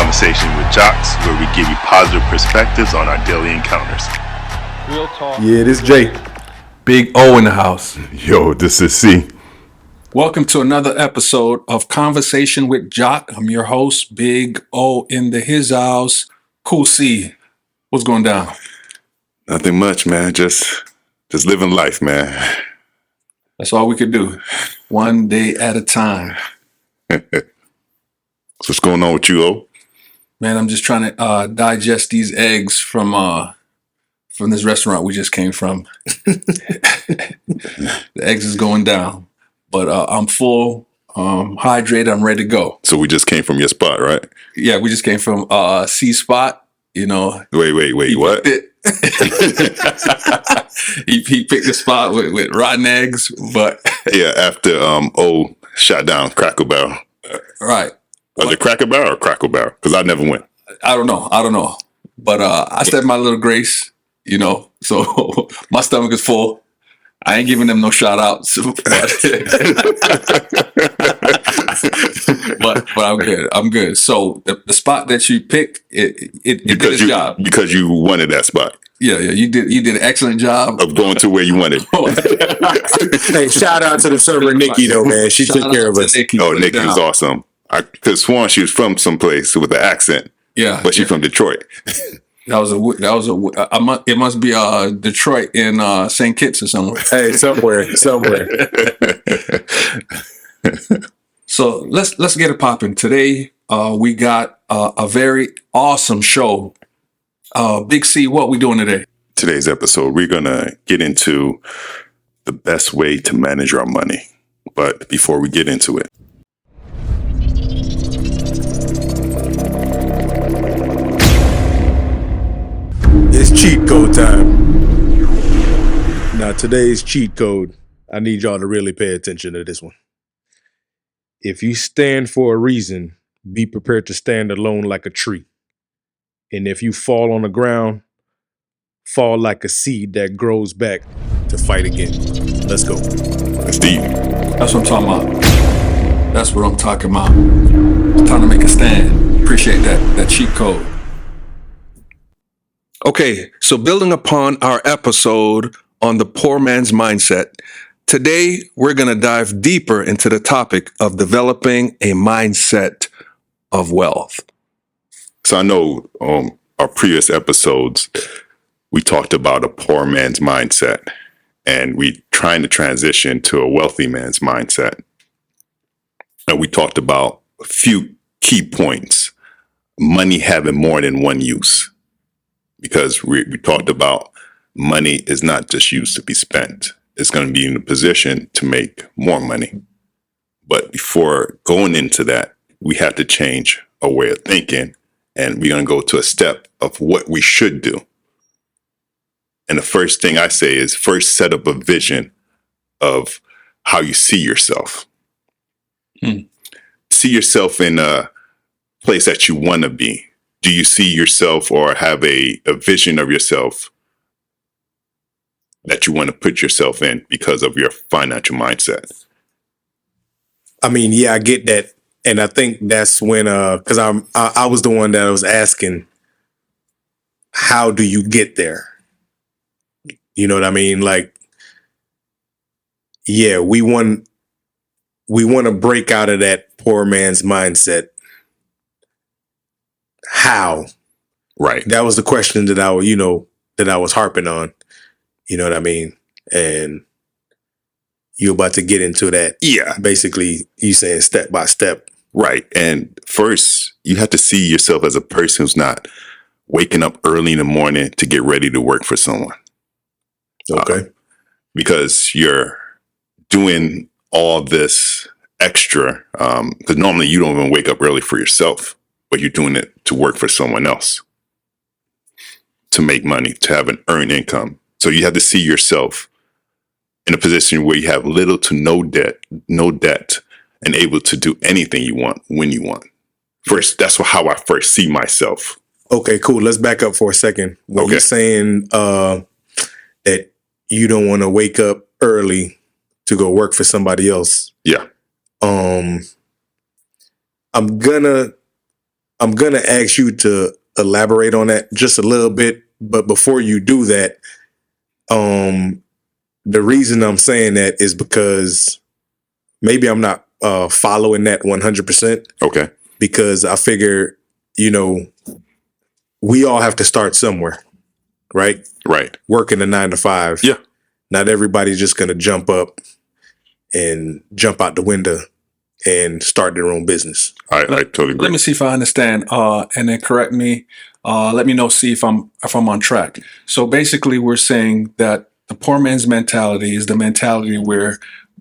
Conversation with Jocks, where we give you positive perspectives on our daily encounters. Real talk. Yeah, this Jay. Big O in the house. Yo, this is C. Welcome to another episode of Conversation with Jock. I'm your host, Big O in his house. Cool C. What's going down? Nothing much, man. Just living life, man. That's all we could do. One day at a time. So what's going on with you, O? Man, I'm just trying to digest these eggs from this restaurant we just came from. The eggs is going down. But I'm full, hydrated, I'm ready to go. So we just came from your spot, right? Yeah, we just came from C spot, you know. Wait, what? He picked the spot with rotten eggs, but Yeah, after O shot down Cracker Barrel. right. Was it Cracker Barrel or Cracker Barrel? Because I never went. I don't know. But I said my little grace, you know, so my stomach is full. I ain't giving them no shout outs. But I'm good. So the spot that you picked, it did its job. Because you wanted that spot. Yeah, you did an excellent job Of going to where you wanted. Hey, shout out to the server Nikki though, man. She took care of us. Nikki is awesome. I could have sworn she was from someplace with an accent. Yeah, But she's from Detroit. It must be Detroit in St. Kitts or somewhere. Hey, somewhere. So let's get it popping. Today we got a very awesome show. Big C, what we doing today? Today's episode, we're going to get into the best way to manage our money. But before we get into it, It's cheat code time. Now, today's cheat code, I need y'all to really pay attention to this one. If you stand for a reason, be prepared to stand alone like a tree. And if you fall on the ground, fall like a seed that grows back to fight again. Let's go. it's deep. That's what I'm talking about. That's what I'm talking about. It's time to make a stand. Appreciate that cheat code. Okay, so building upon our episode on the poor man's mindset, today we're going to dive deeper into the topic of developing a mindset of wealth. So I know our previous episodes, we talked about a poor man's mindset, and we trying to transition to a wealthy man's mindset. And we talked about a few key points. Money having more than one use. Because we talked about money is not just used to be spent. It's going to be in a position to make more money. But before going into that, we have to change our way of thinking. And we're going to go to a step of what we should do. And the first thing I say is first set up a vision of how you see yourself. See yourself in a place that you want to be. Do you see yourself or have a vision of yourself that you want to put yourself in because of your financial mindset? I mean, yeah, I get that. And I think that's when, because I was the one that was asking, how do you get there? You know what I mean? Like, yeah, we want to break out of that poor man's mindset. How? Right. That was the question that I was harping on. You know what I mean? And you're about to get into that. Yeah. Basically, you saying step by step. Right. And first, you have to see yourself as a person who's not waking up early in the morning to get ready to work for someone. Okay. Because you're doing all this extra, because normally you don't even wake up early for yourself, but you're doing it to work for someone else, to make money, to have an earned income. So you have to see yourself in a position where you have little to no debt, and able to do anything you want when you want. First, that's how I first see myself. Okay, cool. Let's back up for a second. When Okay. you're saying that you don't want to wake up early to go work for somebody else. Yeah. I'm gonna I'm going to ask you to elaborate on that just a little bit. But before you do that, the reason I'm saying that is because maybe I'm not following that 100%. Okay. Because I figure, we all have to start somewhere, right? Right. Working a 9 to 5. Yeah. Not everybody's just going to jump up and jump out the window and start their own business. I totally agree. Let me see if I understand, and then correct me. Let me know, see if I'm on track. So basically, we're saying that the poor man's mentality is the mentality where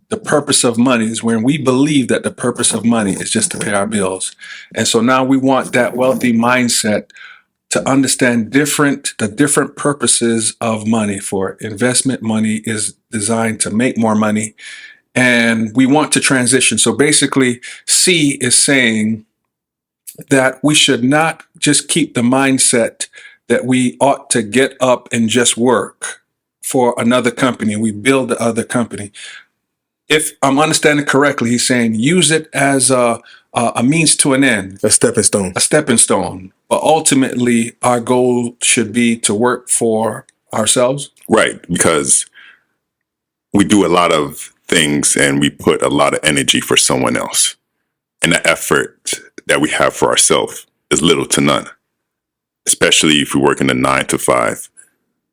the purpose of money is when we believe that the purpose of money is just to pay our bills. And so now we want that wealthy mindset to understand the different purposes of money. For investment, money is designed to make more money. And we want to transition. So basically, C is saying that we should not just keep the mindset that we ought to get up and just work for another company. We build the other company. If I'm understanding correctly, he's saying use it as a means to an end. A stepping stone. A stepping stone. But ultimately, our goal should be to work for ourselves. Right. Because we do a lot of things and we put a lot of energy for someone else. And the effort that we have for ourselves is little to none. Especially if we work in a 9 to 5.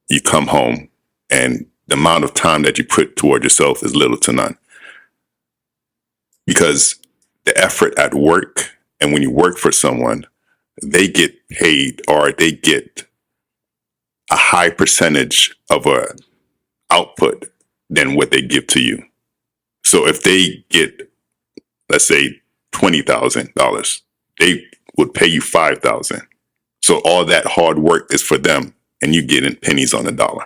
You come home and the amount of time that you put toward yourself is little to none. Because the effort at work, and when you work for someone, they get paid or they get a high percentage of a output than what they give to you. So if they get, let's say, $20,000, they would pay you $5,000. So all that hard work is for them, and you get in pennies on the dollar.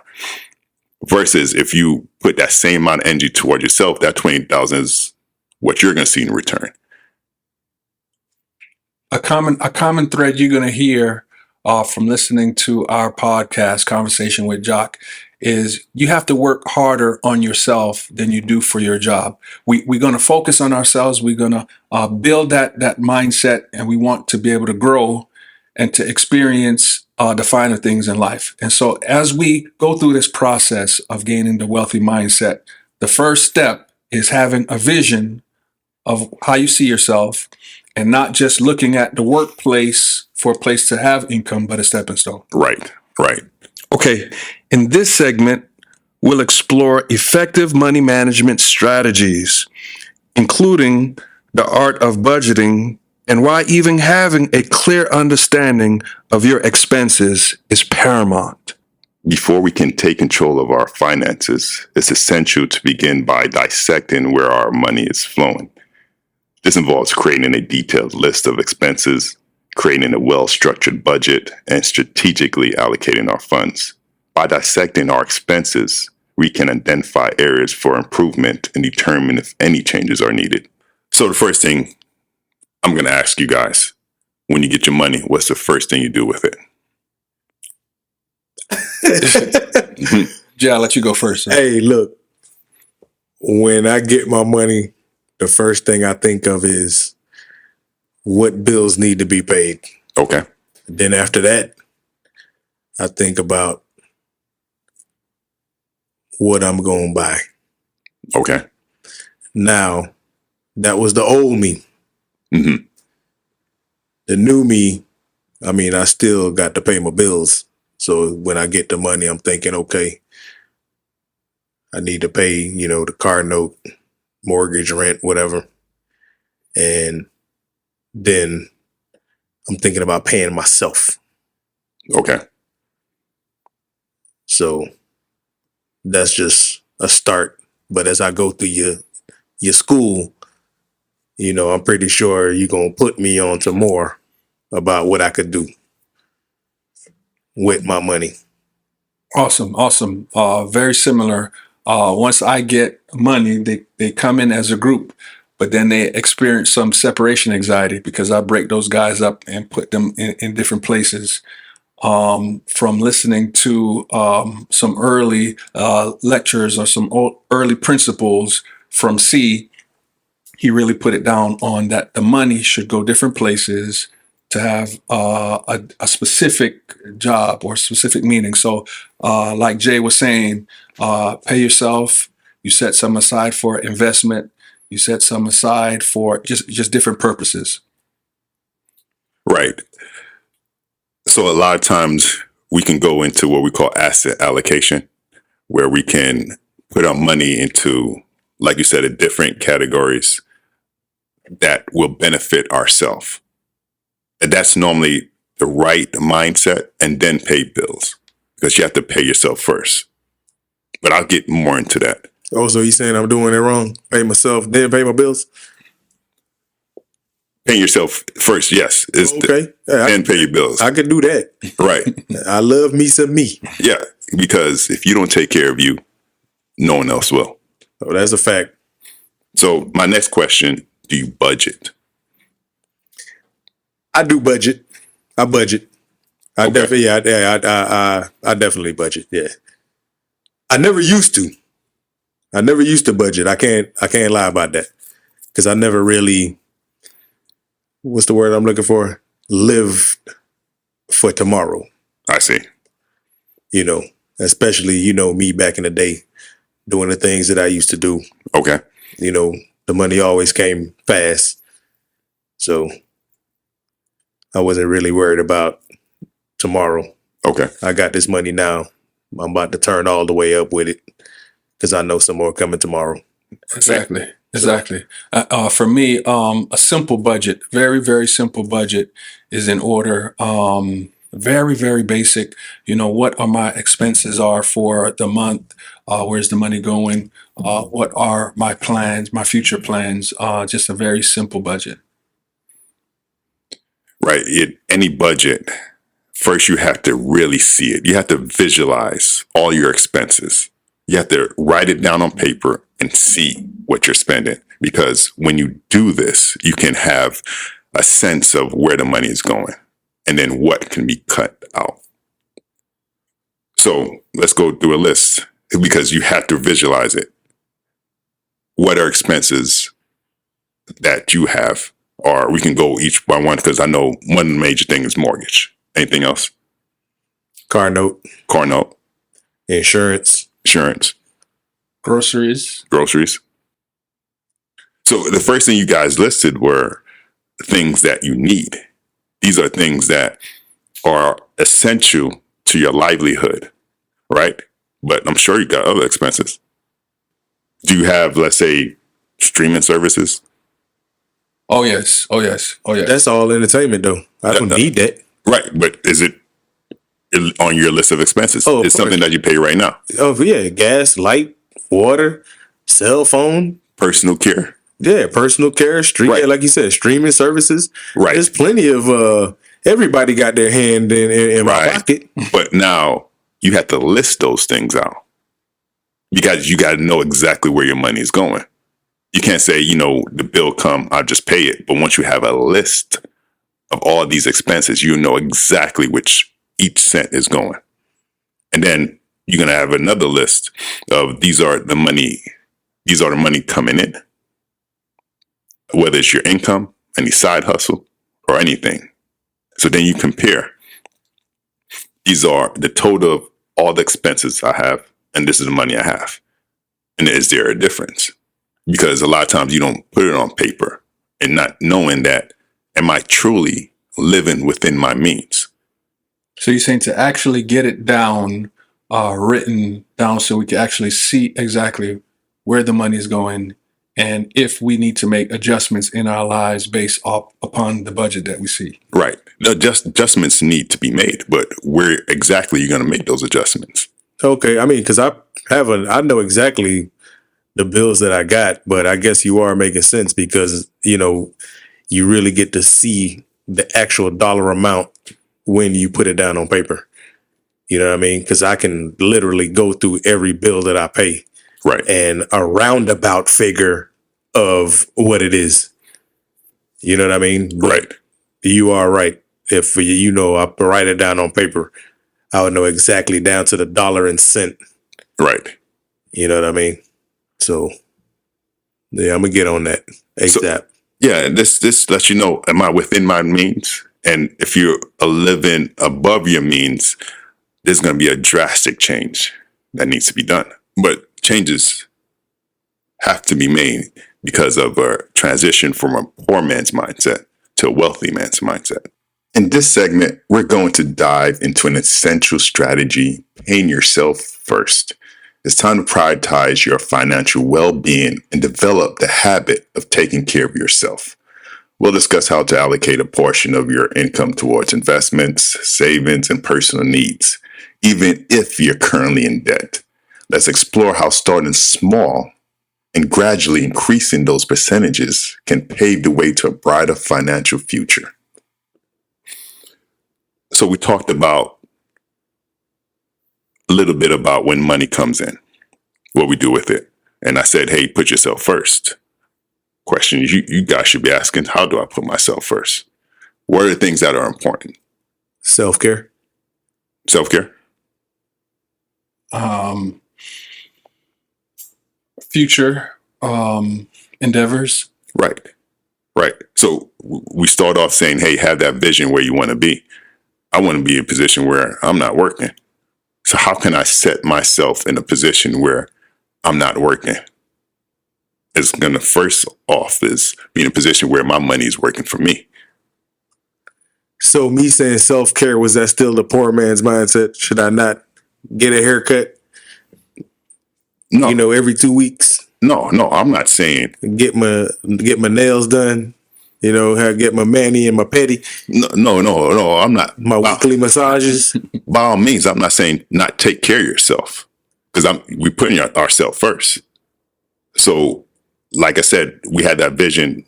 Versus if you put that same amount of energy toward yourself, that $20,000 is what you're going to see in return. A common thread you're going to hear from listening to our podcast, Conversation with Jock, is you have to work harder on yourself than you do for your job. We're going to focus on ourselves. We're going to build that mindset, and we want to be able to grow and to experience the finer things in life. And so as we go through this process of gaining the wealthy mindset, the first step is having a vision of how you see yourself and not just looking at the workplace for a place to have income, but a stepping stone. Right, right. Okay, in this segment, we'll explore effective money management strategies, including the art of budgeting and why even having a clear understanding of your expenses is paramount. Before we can take control of our finances, it's essential to begin by dissecting where our money is flowing. This involves creating a detailed list of expenses, creating a well-structured budget, and strategically allocating our funds. By dissecting our expenses, we can identify areas for improvement and determine if any changes are needed. So the first thing I'm going to ask you guys, when you get your money, what's the first thing you do with it? Jay, I'll let you go first. Sir. Hey, look, when I get my money, the first thing I think of is what bills need to be paid. Okay. Then after that, I think about what I'm going to buy. Okay. Now, that was the old me. Mm-hmm. The new me, I still got to pay my bills. So when I get the money, I'm thinking, okay, I need to pay, the car note, mortgage, rent, whatever. And then I'm thinking about paying myself. Okay. So that's just a start. But as I go through your school, I'm pretty sure you're going to put me on to more about what I could do with my money. Awesome. Very similar. Once I get money, they come in as a group, but then they experience some separation anxiety because I break those guys up and put them in different places. From listening to some early lectures or some early principles from C, he really put it down on that the money should go different places to have a specific job or specific meaning. So, like Jay was saying, pay yourself. You set some aside for investment. You set some aside for just different purposes. Right. So a lot of times we can go into what we call asset allocation, where we can put our money into, like you said, different categories that will benefit ourselves. And that's normally the right mindset, and then pay bills, because you have to pay yourself first. But I'll get more into that. Oh, so you saying I'm doing it wrong? Pay myself, then pay my bills? Paying yourself first, yes. Is Okay. Yeah, then pay your bills. I can do that. Right. I love me some me. Yeah. Because if you don't take care of you, no one else will. Oh, that's a fact. So my next question, do you budget? I do budget. I budget. I Okay. definitely, I definitely budget. Yeah. I never used to. I never used to budget. I can't lie about that, because I never really, what's the word I'm looking for? Live for tomorrow. I see. You know, especially, you know, me back in the day doing the things that I used to do. Okay. You know, the money always came fast. So I wasn't really worried about tomorrow. Okay. I got this money now. I'm about to turn all the way up with it, because I know some more coming tomorrow. Exactly. For me, a simple budget, very, very simple budget is in order. Very, very basic. You know, what are my expenses are for the month? Where's the money going? What are my plans, my future plans? Just a very simple budget. Right. Any budget, first you have to really see it. You have to visualize all your expenses. You have to write it down on paper and see what you're spending. Because when you do this, you can have a sense of where the money is going and then what can be cut out. So let's go through a list, because you have to visualize it. What are expenses that you have? Or we can go each by one, because I know one major thing is mortgage. Anything else? Car note, Car note, insurance. Groceries. Groceries. So the first thing you guys listed were things that you need. These are things that are essential to your livelihood, right? But I'm sure you got other expenses. Do you have, let's say, streaming services? Oh yes. That's all entertainment, though. I don't need that. Right. But is it on your list of expenses? Oh, of it's something course. that you pay right now. Oh, yeah. Gas, light, water, cell phone. Personal care. Yeah, personal care, Right. like you said, streaming services. Right. There's plenty of, everybody got their hand in my Right. pocket. But now you have to list those things out, because you got to know exactly where your money is going. You can't say, you know, the bill come, I'll just pay it. But once you have a list of all these expenses, you know exactly which each cent is going. And then you're going to have another list of these are the money coming in, whether it's your income, any side hustle, or anything. So then you compare. These are the total of all the expenses I have, and this is the money I have. And is there a difference? Because a lot of times you don't put it on paper, and not knowing that, am I truly living within my means? So you're saying to actually get it down, written down, so we can actually see exactly where the money is going, and if we need to make adjustments in our lives based upon the budget that we see. Right. The adjustments need to be made, but where exactly are you going to make those adjustments? Okay, I mean, because I know exactly the bills that I got, but I guess you are making sense, because, you know, you really get to see the actual dollar amount when you put it down on paper. You know what I mean? Because I can literally go through every bill that I pay, Right. and a roundabout figure of what it is. You know what I mean? But Right. you are right. If you know, I write it down on paper, I would know exactly down to the dollar and cent. Right. You know what I mean? So, yeah, I'm gonna get on that ASAP. Yeah, this lets you know, am I within my means? And if you're living above your means, there's going to be a drastic change that needs to be done. But changes have to be made because of a transition from a poor man's mindset to a wealthy man's mindset. In this segment, we're going to dive into an essential strategy, paying yourself first. It's time to prioritize your financial well-being and develop the habit of taking care of yourself. We'll discuss how to allocate a portion of your income towards investments, savings, and personal needs, even if you're currently in debt. Let's explore how starting small and gradually increasing those percentages can pave the way to a brighter financial future. So we talked about a little bit about when money comes in, what we do with it. And I said, hey, put yourself first. Questions you guys should be asking, how do I put myself first? What are the things that are important? Self-care. Self-care? Future endeavors. Right. So we start off saying, hey, have that vision where you want to be. I want to be in a position where I'm not working. So how can I set myself in a position where I'm not working? It's going to first off is be in a position where my money is working for me. So me saying self-care, was that still the poor man's mindset? Should I not get a haircut? No, Every 2 weeks? no, I'm not saying. Get my nails done? Get my mani and my pedi? No, I'm not. My weekly massages? By all means, I'm not saying not take care of yourself because we're putting ourselves first. So, like I said, we had that vision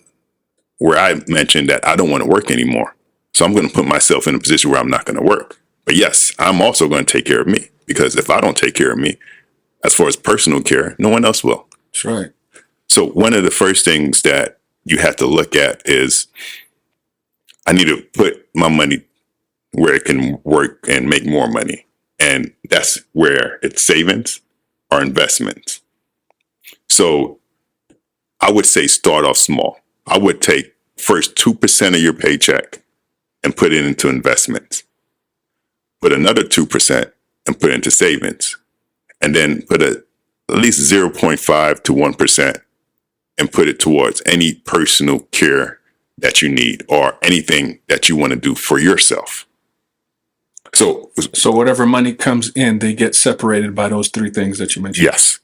where I mentioned that I don't want to work anymore. So I'm going to put myself in a position where I'm not going to work. But yes, I'm also going to take care of me because if I don't take care of me, as far as personal care, no one else will. That's right. So one of the first things that you have to look at is I need to put my money where it can work and make more money. And that's where it's savings or investments. So I would say start off small. I would take first 2% of your paycheck and put it into investments. Put another 2% and put it into savings. And then put at least 0.5 to 1% and put it towards any personal care that you need or anything that you want to do for yourself. So whatever money comes in, they get separated by those three things that you mentioned. yes.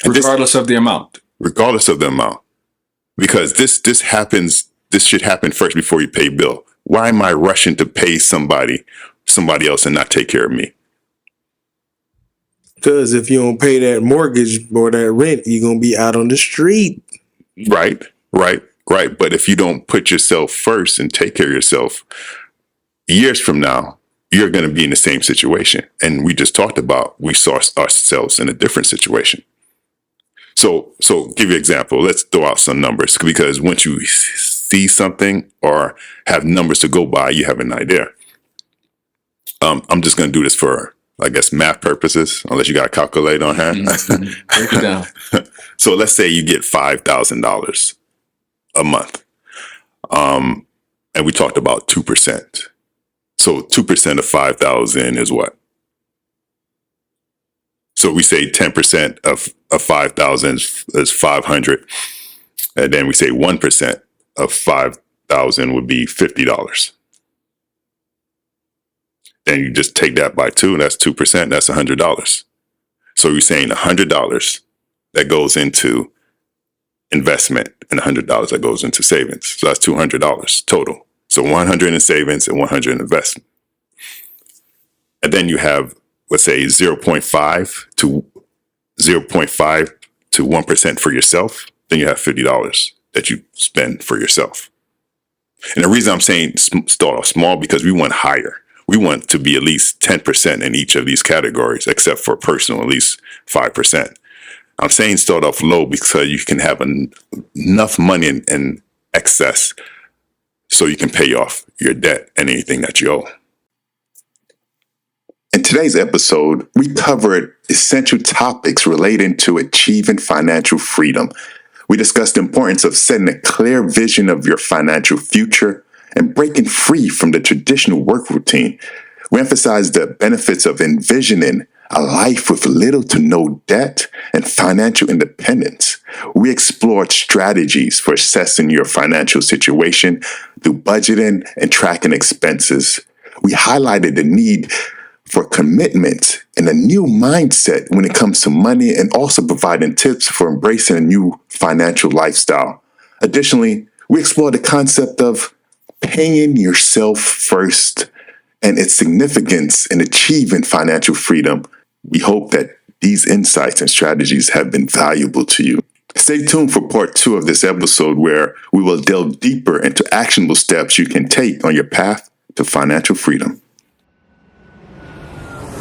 And Regardless of the amount. regardless of the amount, because this should happen first before you pay bill. Why am I rushing to pay somebody else and not take care of me? Because if you don't pay that mortgage or that rent, you're going to be out on the street. Right. But if you don't put yourself first and take care of yourself, years from now, you're going to be in the same situation. And we just talked about, we saw ourselves in a different situation. So give you an example. Let's throw out some numbers because once you see something or have numbers to go by, you have an idea. I'm just going to do this for, I guess, math purposes, unless you got a calculator on hand. Break it down. So let's say you get $5,000 a month. And we talked about 2%. So 2% of 5,000 is what? So we say 10% of 5,000 is 500. And then we say 1% of 5,000 would be $50. Then you just take that by 2, and that's 2%, that's $100. So you're saying $100 that goes into investment and $100 that goes into savings. So that's $200 total. So 100 in savings and 100 in investment. And then you have, let's say, 0.5 to 1% for yourself. Then you have $50 that you spend for yourself. And the reason I'm saying start off small because we want higher. We want to be at least 10% in each of these categories, except for personal, at least 5%. I'm saying start off low because you can have enough money in excess so you can pay off your debt and anything that you owe. In today's episode, we covered essential topics relating to achieving financial freedom. We discussed the importance of setting a clear vision of your financial future, and breaking free from the traditional work routine. We emphasize the benefits of envisioning a life with little to no debt and financial independence. We explored strategies for assessing your financial situation through budgeting and tracking expenses. We highlighted the need for commitment and a new mindset when it comes to money, and also providing tips for embracing a new financial lifestyle. Additionally, we explored the concept of paying yourself first and its significance in achieving financial freedom. We hope that these insights and strategies have been valuable to you. Stay tuned for part 2 of this episode, where we will delve deeper into actionable steps you can take on your path to financial freedom.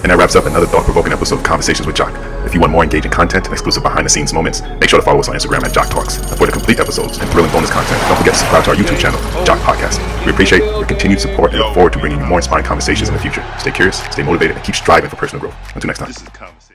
And that wraps up another thought-provoking episode of Conversations with Jock. If you want more engaging content and exclusive behind-the-scenes moments, make sure to follow us on Instagram at Jock Talks. And for the complete episodes and thrilling bonus content, don't forget to subscribe to our YouTube channel, Jock Podcast. We appreciate your continued support and look forward to bringing you more inspiring conversations in the future. Stay curious, stay motivated, and keep striving for personal growth. Until next time.